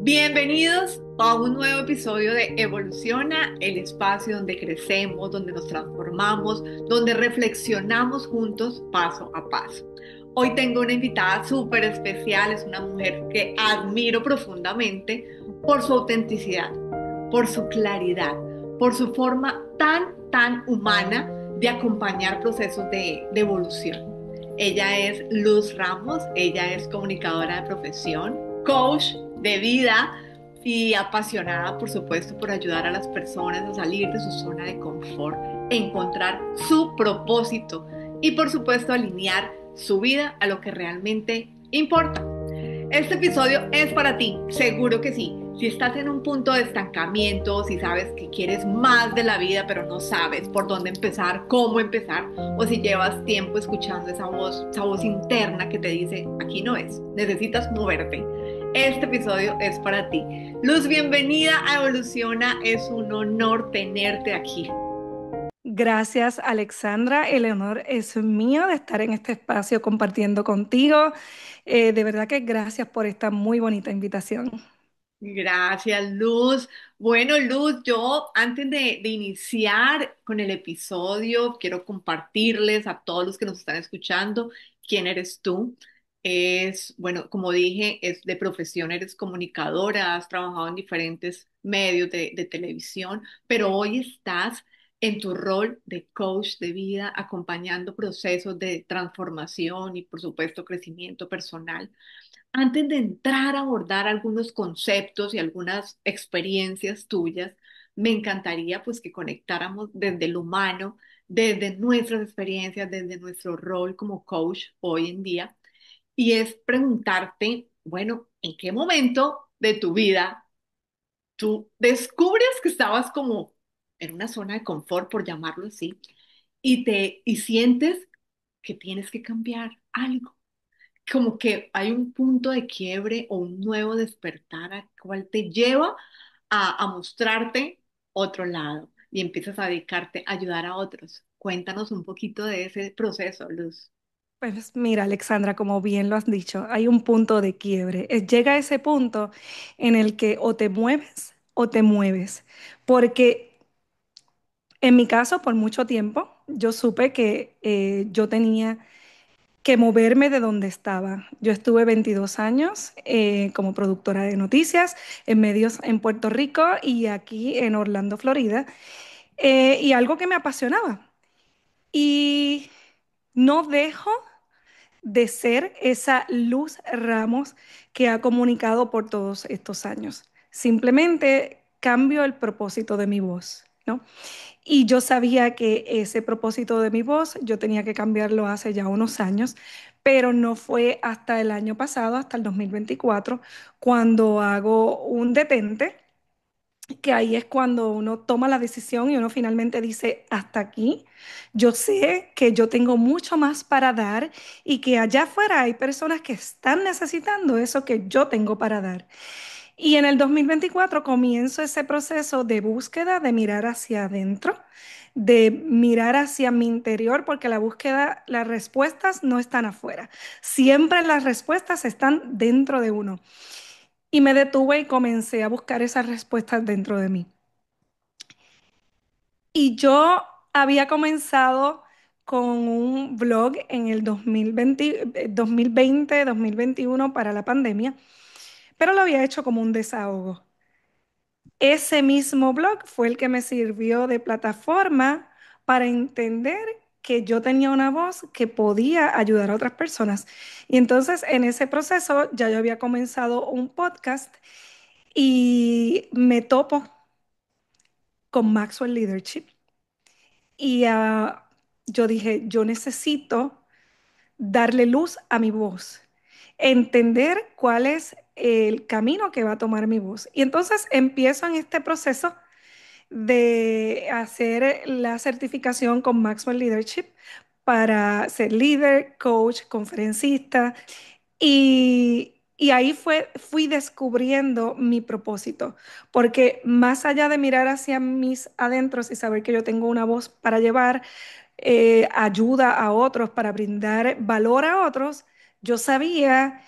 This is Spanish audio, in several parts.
Bienvenidos a un nuevo episodio de Evoluciona, el espacio donde crecemos, donde nos transformamos, donde reflexionamos juntos paso a paso. Hoy tengo una invitada súper especial, es una mujer que admiro profundamente por su autenticidad, por su claridad, por su forma tan humana de acompañar procesos de evolución. Ella es Luz Ramos, ella es comunicadora de profesión, coach de vida y apasionada, por supuesto, por ayudar a las personas a salir de su zona de confort, encontrar su propósito y, por supuesto, alinear su vida a lo que realmente importa. Este episodio es para ti, seguro que sí. Si estás en un punto de estancamiento, si sabes que quieres más de la vida, pero no sabes por dónde empezar, cómo empezar, o si llevas tiempo escuchando esa voz interna que te dice, aquí no es, necesitas moverte. Este episodio es para ti. Luz, bienvenida a Evoluciona, es un honor tenerte aquí. Gracias, Alexandra. El honor es mío de estar en este espacio compartiendo contigo. De verdad que gracias por esta muy bonita invitación. Gracias, Luz. Bueno, Luz, yo antes de iniciar con el episodio, quiero compartirles a todos los que nos están escuchando quién eres tú. Bueno, como dije, es de profesión, eres comunicadora, has trabajado en diferentes medios de televisión, pero hoy estás en tu rol de coach de vida, acompañando procesos de transformación y, por supuesto, crecimiento personal. Antes de entrar a abordar algunos conceptos y algunas experiencias tuyas, me encantaría pues que conectáramos desde lo humano, desde nuestras experiencias, desde nuestro rol como coach hoy en día, y es preguntarte, bueno, ¿en qué momento de tu vida tú descubres que estabas como en una zona de confort, por llamarlo así, y sientes que tienes que cambiar algo? Como que hay un punto de quiebre o un nuevo despertar al cual te lleva a mostrarte otro lado y empiezas a dedicarte a ayudar a otros. Cuéntanos un poquito de ese proceso, Luz. Pues mira, Alexandra, como bien lo has dicho, hay un punto de quiebre. Llega ese punto en el que o te mueves o te mueves. Porque en mi caso, por mucho tiempo, yo supe que yo tenía que moverme de donde estaba. Yo estuve 22 años como productora de noticias en medios en Puerto Rico y aquí en Orlando, Florida, y algo que me apasionaba. Y no dejo de ser esa Luz Ramos que ha comunicado por todos estos años. Simplemente cambio el propósito de mi voz, ¿no? Y yo sabía que ese propósito de mi voz yo tenía que cambiarlo hace ya unos años, pero no fue hasta el año pasado, hasta el 2024, cuando hago un detente, que ahí es cuando uno toma la decisión y uno finalmente dice, hasta aquí, yo sé que yo tengo mucho más para dar y que allá afuera hay personas que están necesitando eso que yo tengo para dar. Y en el 2024 comienzo ese proceso de búsqueda, de mirar hacia adentro, de mirar hacia mi interior, porque la búsqueda, las respuestas no están afuera. Siempre las respuestas están dentro de uno. Y me detuve y comencé a buscar esas respuestas dentro de mí. Y yo había comenzado con un blog en el 2020, 2021 para la pandemia, pero lo había hecho como un desahogo. Ese mismo blog fue el que me sirvió de plataforma para entender que yo tenía una voz que podía ayudar a otras personas. Y entonces en ese proceso ya yo había comenzado un podcast y me topo con Maxwell Leadership. Y yo dije, yo necesito darle luz a mi voz, entender cuál es el camino que va a tomar mi voz. Y entonces empiezo en este proceso de hacer la certificación con Maxwell Leadership para ser líder, coach, conferencista. Y ahí fui descubriendo mi propósito, porque más allá de mirar hacia mis adentros y saber que yo tengo una voz para llevar ayuda a otros, para brindar valor a otros, yo sabía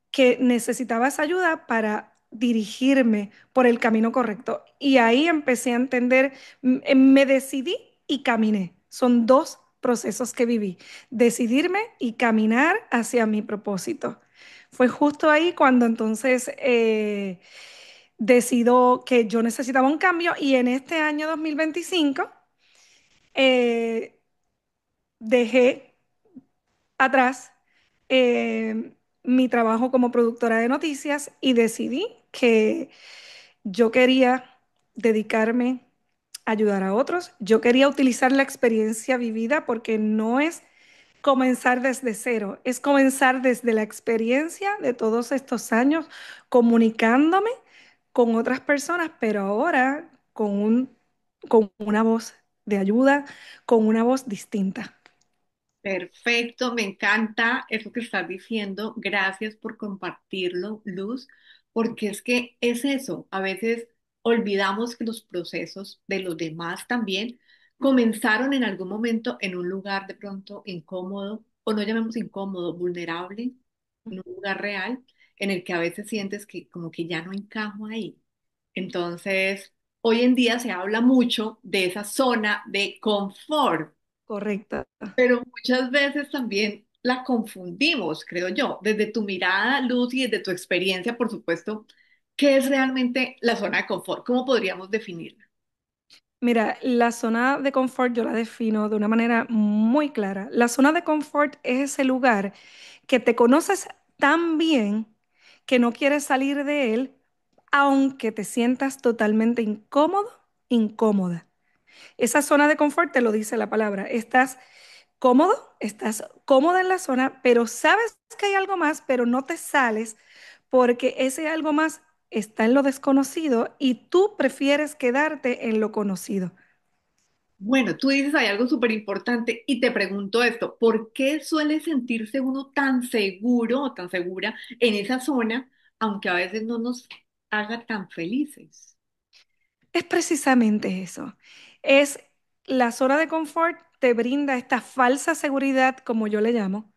que necesitaba esa ayuda para dirigirme por el camino correcto. Y ahí empecé a entender, me decidí y caminé. Son dos procesos que viví, decidirme y caminar hacia mi propósito. Fue justo ahí cuando entonces decido que yo necesitaba un cambio y en este año 2025 eh, dejé atrás mi trabajo como productora de noticias y decidí que yo quería dedicarme a ayudar a otros. Yo quería utilizar la experiencia vivida porque no es comenzar desde cero, es comenzar desde la experiencia de todos estos años comunicándome con otras personas, pero ahora con una voz de ayuda, con una voz distinta. Perfecto, me encanta eso que estás diciendo. Gracias por compartirlo, Luz, porque es que es eso. A veces olvidamos que los procesos de los demás también comenzaron en algún momento en un lugar de pronto incómodo, o no llamemos incómodo, vulnerable, en un lugar real, en el que a veces sientes que como que ya no encajo ahí. Entonces, hoy en día se habla mucho de esa zona de confort, Correcta. pero muchas veces también la confundimos, creo yo. Desde tu mirada, Luz, y desde tu experiencia, por supuesto, ¿qué es realmente la zona de confort? ¿Cómo podríamos definirla? Mira, la zona de confort yo la defino de una manera muy clara. La zona de confort es ese lugar que te conoces tan bien que no quieres salir de él, aunque te sientas totalmente incómodo, incómoda. Esa zona de confort te lo dice la palabra. Estás cómodo, estás cómoda en la zona, pero sabes que hay algo más, pero no te sales porque ese algo más está en lo desconocido y tú prefieres quedarte en lo conocido. Bueno, tú dices hay algo súper importante y te pregunto esto, ¿por qué suele sentirse uno tan seguro o tan segura en esa zona, aunque a veces no nos haga tan felices? Es precisamente eso. Es la zona de confort te brinda esta falsa seguridad, como yo le llamo,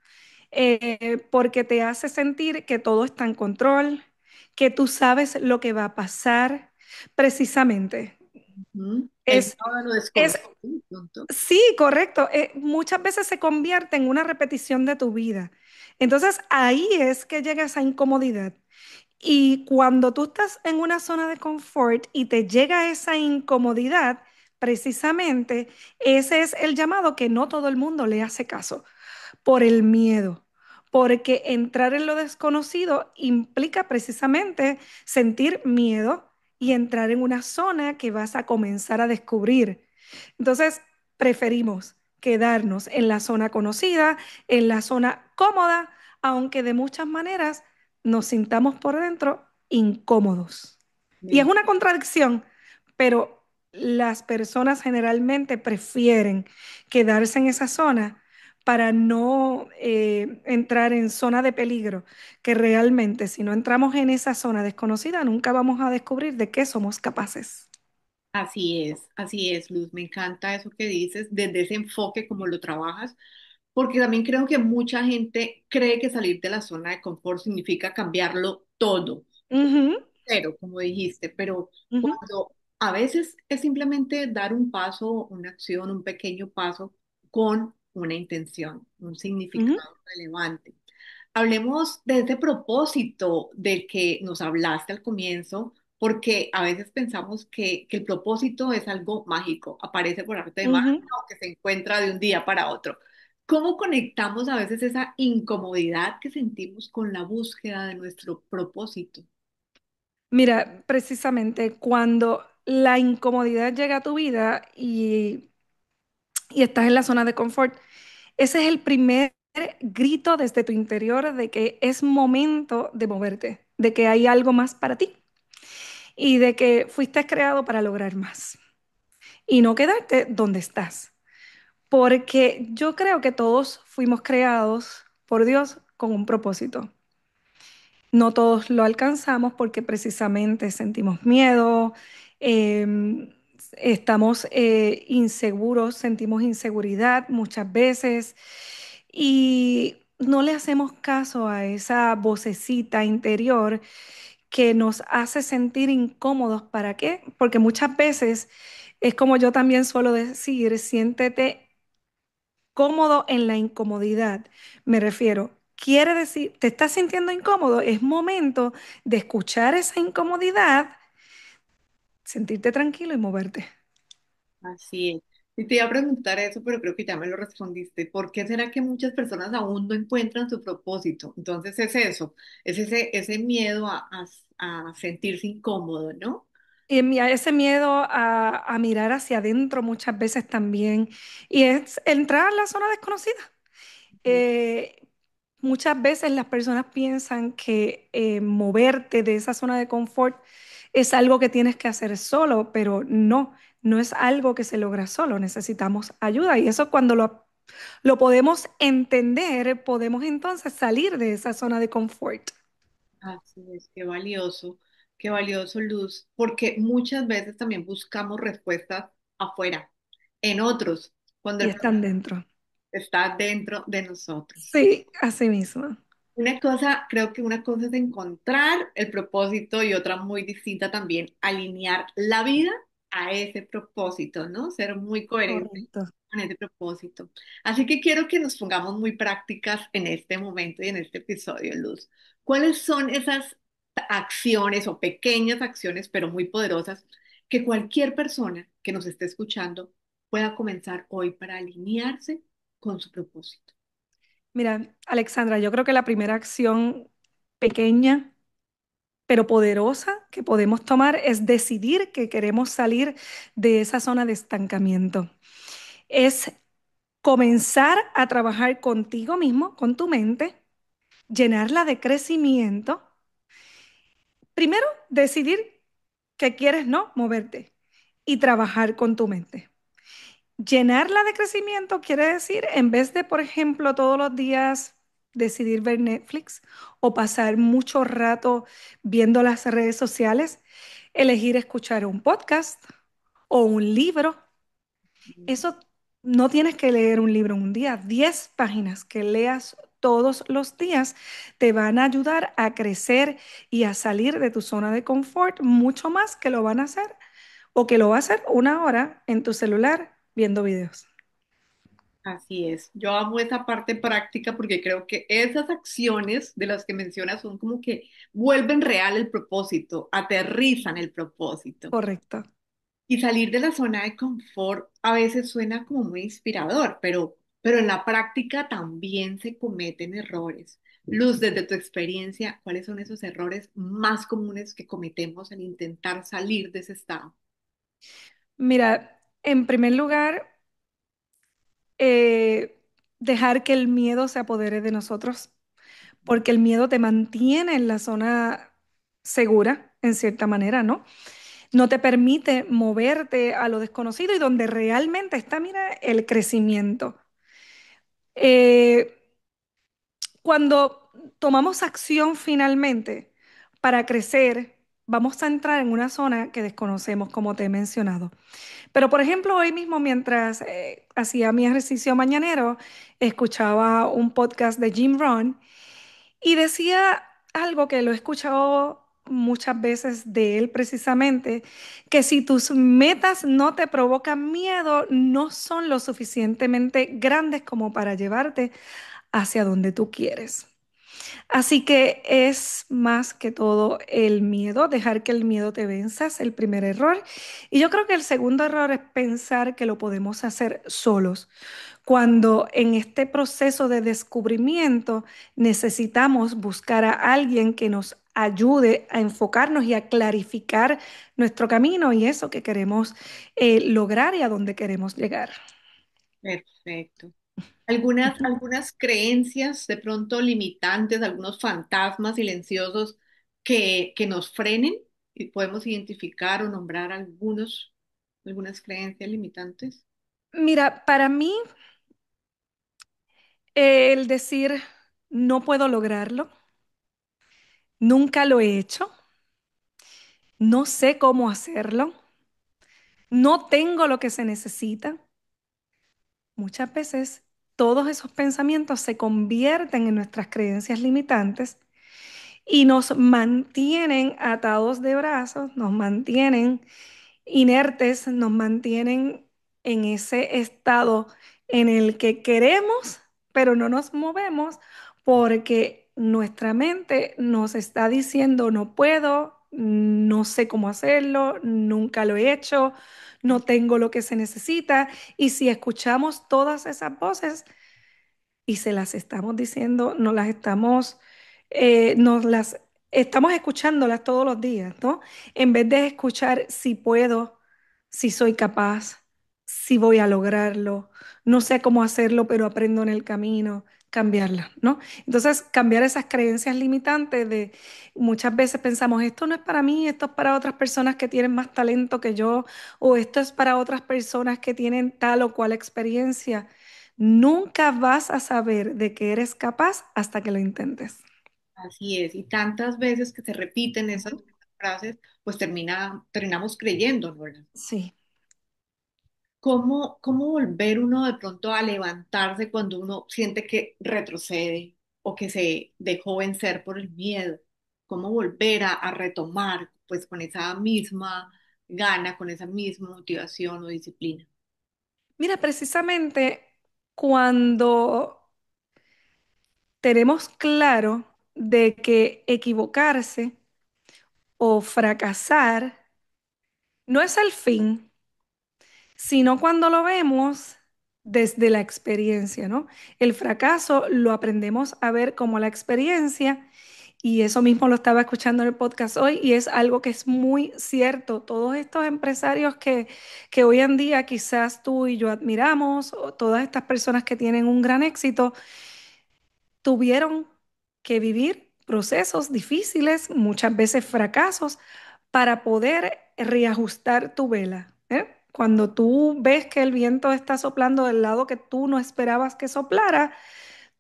porque te hace sentir que todo está en control, que tú sabes lo que va a pasar. Precisamente. ¿Mm? El Es, miedo a lo es, desconocido, de pronto. sí, correcto. Muchas veces se convierte en una repetición de tu vida. Entonces ahí es que llega esa incomodidad. Y cuando tú estás en una zona de confort y te llega esa incomodidad, precisamente ese es el llamado que no todo el mundo le hace caso por el miedo, porque entrar en lo desconocido implica precisamente sentir miedo y entrar en una zona que vas a comenzar a descubrir. Entonces, preferimos quedarnos en la zona conocida, en la zona cómoda, aunque de muchas maneras nos sintamos por dentro incómodos. Y es una contradicción, pero las personas generalmente prefieren quedarse en esa zona para no entrar en zona de peligro, que realmente si no entramos en esa zona desconocida, nunca vamos a descubrir de qué somos capaces. Así es, Luz. Me encanta eso que dices, desde ese enfoque como lo trabajas, porque también creo que mucha gente cree que salir de la zona de confort significa cambiarlo todo, Ujú, pero como dijiste, pero ujú, cuando a veces es simplemente dar un paso, una acción, un pequeño paso con una intención, un ujú, significado relevante. Hablemos de ese propósito del que nos hablaste al comienzo, porque a veces pensamos que el propósito es algo mágico, aparece por arte de magia ujú. o que se encuentra de un día para otro. ¿Cómo conectamos a veces esa incomodidad que sentimos con la búsqueda de nuestro propósito? Mira, precisamente cuando la incomodidad llega a tu vida y estás en la zona de confort, ese es el primer grito desde tu interior de que es momento de moverte, de que hay algo más para ti y de que fuiste creado para lograr más y no quedarte donde estás. Porque yo creo que todos fuimos creados por Dios con un propósito. No todos lo alcanzamos porque precisamente sentimos miedo, eh, estamos inseguros, sentimos inseguridad muchas veces y no le hacemos caso a esa vocecita interior que nos hace sentir incómodos. ¿Para qué? Porque muchas veces es como yo también suelo decir, siéntete cómodo en la incomodidad. Me refiero, quiere decir, te estás sintiendo incómodo, es momento de escuchar esa incomodidad, sentirte tranquilo y moverte. Así es. Y te iba a preguntar eso, pero creo que ya me lo respondiste. ¿Por qué será que muchas personas aún no encuentran su propósito? Entonces es eso, es ese miedo a sentirse incómodo, ¿no? Y ese miedo a mirar hacia adentro muchas veces también. Y es entrar a la zona desconocida. Eh, Muchas veces las personas piensan que moverte de esa zona de confort es algo que tienes que hacer solo, pero no, no es algo que se logra solo. Necesitamos ayuda. Y eso cuando lo podemos entender, podemos entonces salir de esa zona de confort. Así es, qué valioso, Luz, porque muchas veces también buscamos respuestas afuera, en otros, cuando Y el están problema dentro. está dentro de nosotros. Sí, así mismo. Una cosa, creo que una cosa es encontrar el propósito y otra muy distinta también, alinear la vida a ese propósito, ¿no? Ser muy coherente Correcto. con ese propósito. Así que quiero que nos pongamos muy prácticas en este momento y en este episodio, Luz. ¿Cuáles son esas acciones o pequeñas acciones, pero muy poderosas, que cualquier persona que nos esté escuchando pueda comenzar hoy para alinearse con su propósito? Mira, Alexandra, yo creo que la primera acción pequeña pero poderosa que podemos tomar es decidir que queremos salir de esa zona de estancamiento. Es comenzar a trabajar contigo mismo, con tu mente, llenarla de crecimiento. Primero, decidir que quieres no moverte y trabajar con tu mente. Llenarla de crecimiento quiere decir, en vez de, por ejemplo, todos los días decidir ver Netflix o pasar mucho rato viendo las redes sociales, elegir escuchar un podcast o un libro. Eso no tienes que leer un libro en un día. 10 páginas que leas todos los días te van a ayudar a crecer y a salir de tu zona de confort mucho más que lo van a hacer o que lo va a hacer una hora en tu celular viendo videos. Así es, yo amo esa parte práctica porque creo que esas acciones de las que mencionas son como que vuelven real el propósito, aterrizan el propósito. Correcto. Y salir de la zona de confort a veces suena como muy inspirador, pero en la práctica también se cometen errores. Luz, desde tu experiencia, ¿cuáles son esos errores más comunes que cometemos al intentar salir de ese estado? Mira, en primer lugar, eh, dejar que el miedo se apodere de nosotros, porque el miedo te mantiene en la zona segura, en cierta manera, ¿no? No te permite moverte a lo desconocido y donde realmente está, mira, el crecimiento. Eh, Cuando tomamos acción finalmente para crecer, vamos a entrar en una zona que desconocemos, como te he mencionado. Pero, por ejemplo, hoy mismo, mientras hacía mi ejercicio mañanero, escuchaba un podcast de Jim Rohn y decía algo que lo he escuchado muchas veces de él precisamente, que si tus metas no te provocan miedo, no son lo suficientemente grandes como para llevarte hacia donde tú quieres. Así que es más que todo el miedo, dejar que el miedo te venza, es el primer error. Y yo creo que el segundo error es pensar que lo podemos hacer solos, cuando en este proceso de descubrimiento necesitamos buscar a alguien que nos ayude a enfocarnos y a clarificar nuestro camino y eso que queremos lograr y a dónde queremos llegar. Perfecto. Algunas creencias de pronto limitantes, algunos fantasmas silenciosos que nos frenen y podemos identificar o nombrar algunas creencias limitantes. Mira, para mí el decir no puedo lograrlo, nunca lo he hecho, no sé cómo hacerlo, no tengo lo que se necesita. Muchas veces todos esos pensamientos se convierten en nuestras creencias limitantes y nos mantienen atados de brazos, nos mantienen inertes, nos mantienen en ese estado en el que queremos, pero no nos movemos porque nuestra mente nos está diciendo no puedo, no sé cómo hacerlo, nunca lo he hecho, no tengo lo que se necesita. Y si escuchamos todas esas voces, y se las estamos diciendo, nos las estamos escuchándolas todos los días, ¿no? En vez de escuchar si puedo, si soy capaz, si voy a lograrlo, no sé cómo hacerlo, pero aprendo en el camino, cambiarla, ¿no? Entonces, cambiar esas creencias limitantes de muchas veces pensamos, esto no es para mí, esto es para otras personas que tienen más talento que yo, o esto es para otras personas que tienen tal o cual experiencia. Nunca vas a saber de que eres capaz hasta que lo intentes. Así es, y tantas veces que se repiten esas Ujú. frases, pues terminamos creyendo, ¿verdad? Sí. ¿Cómo volver uno de pronto a levantarse cuando uno siente que retrocede o que se dejó vencer por el miedo? ¿Cómo volver a retomar pues con esa misma gana, con esa misma motivación o disciplina? Mira, precisamente cuando tenemos claro de que equivocarse o fracasar no es el fin, sino cuando lo vemos desde la experiencia, ¿no? El fracaso lo aprendemos a ver como la experiencia y eso mismo lo estaba escuchando en el podcast hoy y es algo que es muy cierto. Todos estos empresarios que hoy en día quizás tú y yo admiramos, o todas estas personas que tienen un gran éxito, tuvieron que vivir procesos difíciles, muchas veces fracasos, para poder reajustar tu vela, ¿eh? Cuando tú ves que el viento está soplando del lado que tú no esperabas que soplara,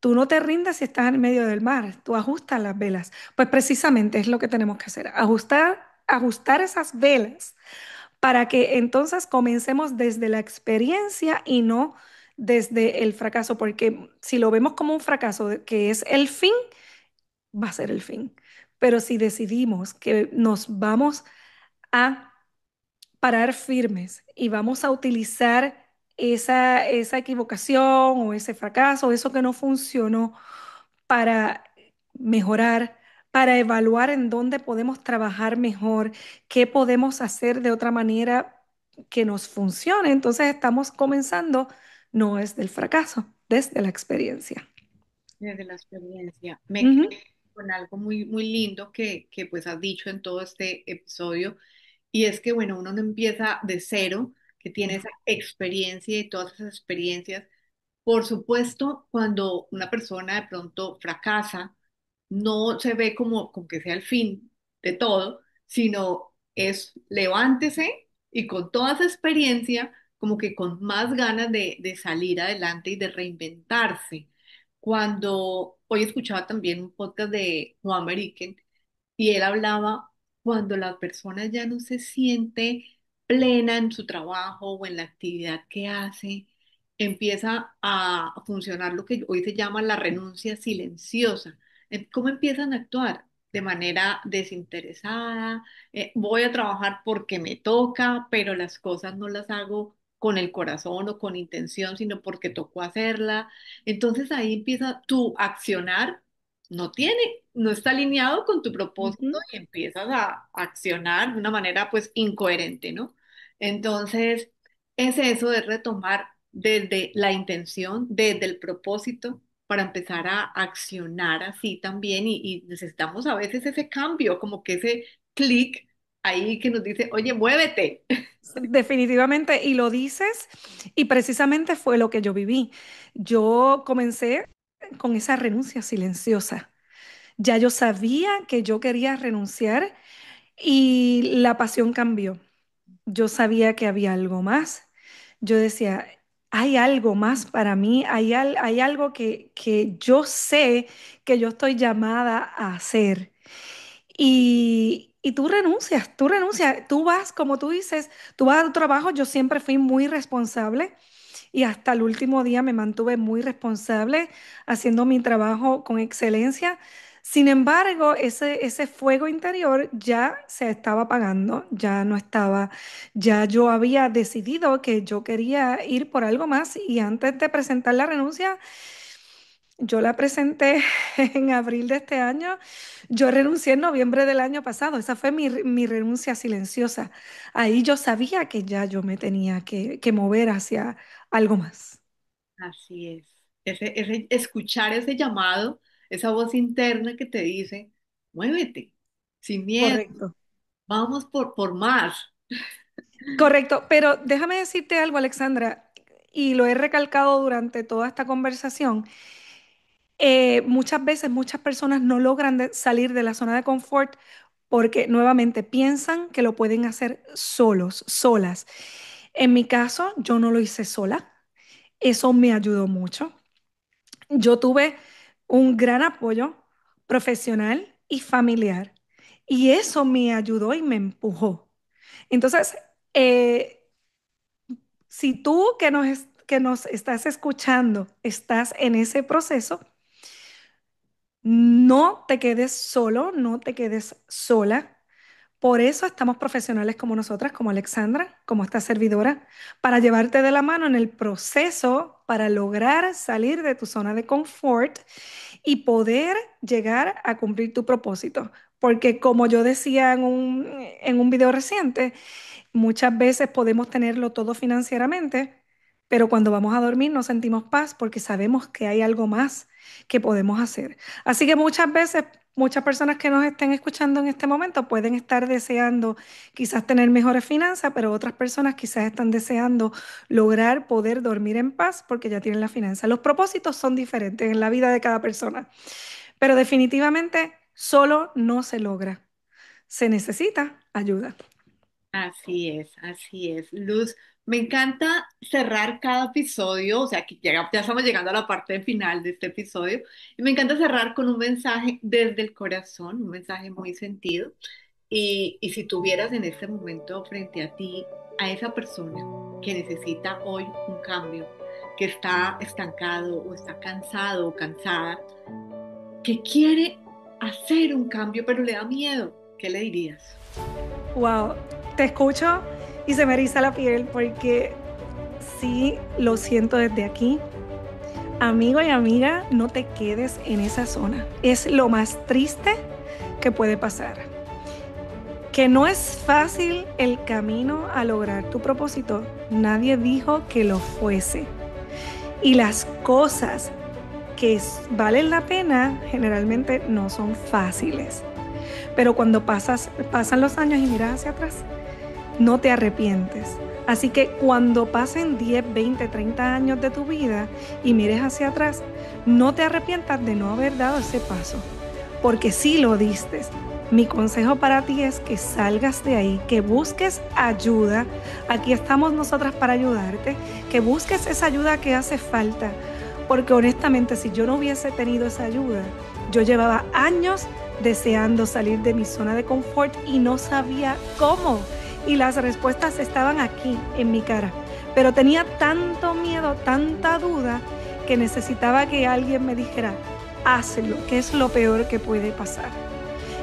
tú no te rindes si estás en medio del mar, tú ajustas las velas. Pues precisamente es lo que tenemos que hacer, ajustar esas velas para que entonces comencemos desde la experiencia y no desde el fracaso, porque si lo vemos como un fracaso que es el fin, va a ser el fin. Pero si decidimos que nos vamos a parar firmes y vamos a utilizar esa equivocación o ese fracaso, eso que no funcionó para mejorar, para evaluar en dónde podemos trabajar mejor, qué podemos hacer de otra manera que nos funcione. Entonces estamos comenzando, no es del fracaso, desde la experiencia. Desde la experiencia. Me Ujú, quedé con algo muy lindo que pues has dicho en todo este episodio y es que bueno, uno no empieza de cero, que tiene no. esa experiencia y todas esas experiencias. Por supuesto, cuando una persona de pronto fracasa, no se ve como que sea el fin de todo, sino es levántese y con toda esa experiencia, como que con más ganas de salir adelante y de reinventarse. Cuando hoy escuchaba también un podcast de Juan Meriken y él hablaba cuando la persona ya no se siente plena en su trabajo o en la actividad que hace, empieza a funcionar lo que hoy se llama la renuncia silenciosa. ¿Cómo empiezan a actuar? De manera desinteresada, voy a trabajar porque me toca, pero las cosas no las hago con el corazón o con intención, sino porque tocó hacerla. Entonces ahí empieza tu accionar, no está alineado con tu propósito Ujú. y empiezas a accionar de una manera pues incoherente, ¿no? Entonces, es eso de retomar desde la intención, desde el propósito, para empezar a accionar así también y necesitamos a veces ese cambio, como que ese clic ahí que nos dice, oye, muévete. Definitivamente, y lo dices, y precisamente fue lo que yo viví. Yo comencé con esa renuncia silenciosa. Ya yo sabía que yo quería renunciar y la pasión cambió. Yo sabía que había algo más. Yo decía, hay algo más para mí, hay algo que yo sé que yo estoy llamada a hacer. Y tú renuncias, tú vas, como tú dices, tú vas a tu trabajo. Yo siempre fui muy responsable y hasta el último día me mantuve muy responsable, haciendo mi trabajo con excelencia. Sin embargo, ese fuego interior ya se estaba apagando, ya no estaba, ya yo había decidido que yo quería ir por algo más y antes de presentar la renuncia, yo la presenté en abril de este año, yo renuncié en noviembre del año pasado, esa fue mi renuncia silenciosa. Ahí yo sabía que ya yo me tenía que mover hacia algo más. Así es. Escuchar ese llamado, esa voz interna que te dice, muévete, sin miedo, Correcto. vamos por más. Correcto, pero déjame decirte algo, Alexandra, y lo he recalcado durante toda esta conversación. Muchas veces muchas personas no logran salir de la zona de confort porque nuevamente piensan que lo pueden hacer solos, solas. En mi caso, yo no lo hice sola. Eso me ayudó mucho. Yo tuve un gran apoyo profesional y familiar y eso me ayudó y me empujó. Entonces, si tú que nos estás escuchando estás en ese proceso, no te quedes solo, no te quedes sola. Por eso estamos profesionales como nosotras, como Alexandra, como esta servidora, para llevarte de la mano en el proceso para lograr salir de tu zona de confort y poder llegar a cumplir tu propósito. Porque como yo decía en un video reciente, muchas veces podemos tenerlo todo financieramente, pero cuando vamos a dormir no sentimos paz porque sabemos que hay algo más que podemos hacer. Así que muchas veces, muchas personas que nos estén escuchando en este momento pueden estar deseando quizás tener mejores finanzas, pero otras personas quizás están deseando lograr poder dormir en paz porque ya tienen la finanza. Los propósitos son diferentes en la vida de cada persona, pero definitivamente solo no se logra. Se necesita ayuda. Así es, así es. Luz, me encanta cerrar cada episodio, o sea, que ya estamos llegando a la parte final de este episodio, y me encanta cerrar con un mensaje desde el corazón, un mensaje muy sentido. Y si tuvieras en este momento frente a ti a esa persona que necesita hoy un cambio, que está estancado o está cansado o cansada, que quiere hacer un cambio pero le da miedo, ¿qué le dirías? Wow, te escucho y se me eriza la piel porque sí lo siento desde aquí. Amigo y amiga, no te quedes en esa zona. Es lo más triste que puede pasar. Que no es fácil el camino a lograr tu propósito. Nadie dijo que lo fuese. Y las cosas que valen la pena generalmente no son fáciles. Pero cuando pasan los años y miras hacia atrás, no te arrepientes. Así que cuando pasen 10, 20, 30 años de tu vida y mires hacia atrás, no te arrepientas de no haber dado ese paso, porque sí lo diste. Mi consejo para ti es que salgas de ahí, que busques ayuda. Aquí estamos nosotras para ayudarte, que busques esa ayuda que hace falta, porque honestamente si yo no hubiese tenido esa ayuda, yo llevaba años deseando salir de mi zona de confort y no sabía cómo y las respuestas estaban aquí en mi cara. Pero tenía tanto miedo, tanta duda, que necesitaba que alguien me dijera, hazlo, que es lo peor que puede pasar.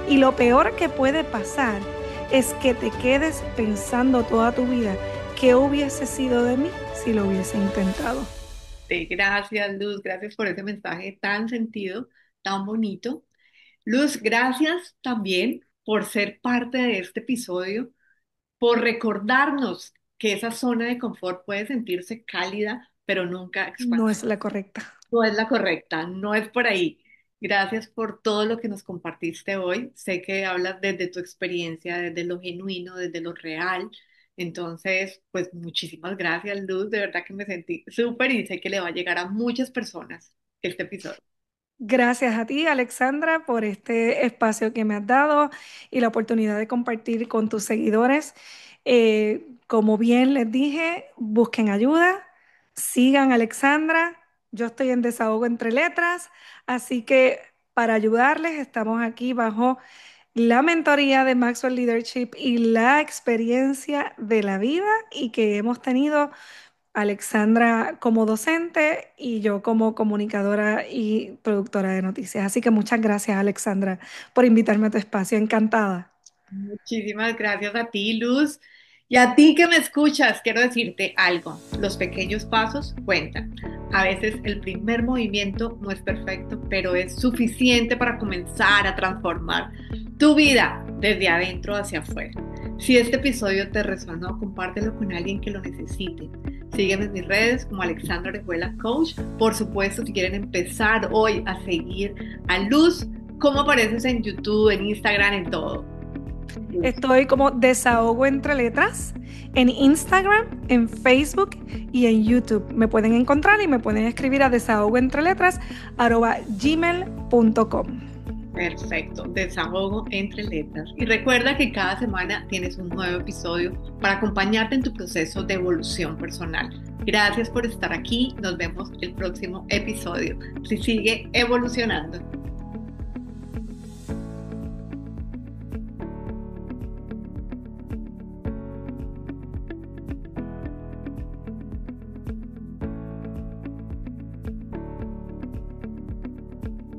Y lo peor que puede pasar es que te quedes pensando toda tu vida qué hubiese sido de mí si lo hubiese intentado. Gracias, Luz, gracias por ese mensaje tan sentido, tan bonito. Luz, gracias también por ser parte de este episodio, por recordarnos que esa zona de confort puede sentirse cálida, pero nunca No expansiva. es la correcta. No es la correcta, no es por ahí. Gracias por todo lo que nos compartiste hoy. Sé que hablas desde tu experiencia, desde lo genuino, desde lo real. Entonces, pues muchísimas gracias, Luz. De verdad que me sentí súper y sé que le va a llegar a muchas personas este episodio. Gracias a ti, Alexandra, por este espacio que me has dado y la oportunidad de compartir con tus seguidores. Como bien les dije, busquen ayuda, sigan a Alexandra. Yo estoy en Desahogo entre Letras, así que para ayudarles estamos aquí bajo la mentoría de Maxwell Leadership y la experiencia de la vida y que hemos tenido Alexandra como docente y yo como comunicadora y productora de noticias. Así que muchas gracias, Alexandra, por invitarme a tu espacio. Encantada. Muchísimas gracias a ti, Luz. Y a ti que me escuchas, quiero decirte algo. Los pequeños pasos cuentan. A veces el primer movimiento no es perfecto, pero es suficiente para comenzar a transformar tu vida desde adentro hacia afuera. Si este episodio te resonó, compártelo con alguien que lo necesite. Sígueme en mis redes como Alexandra Orejuela Coach. Por supuesto, si quieren empezar hoy a seguir a Luz, ¿cómo apareces en YouTube, en Instagram, en todo? Estoy como Desahogo Entre Letras en Instagram, en Facebook y en YouTube. Me pueden encontrar y me pueden escribir a desahogoentreletras@gmail.com. Perfecto, desahogo entre letras. Y recuerda que cada semana tienes un nuevo episodio para acompañarte en tu proceso de evolución personal. Gracias por estar aquí. Nos vemos el próximo episodio. Si sigue evolucionando.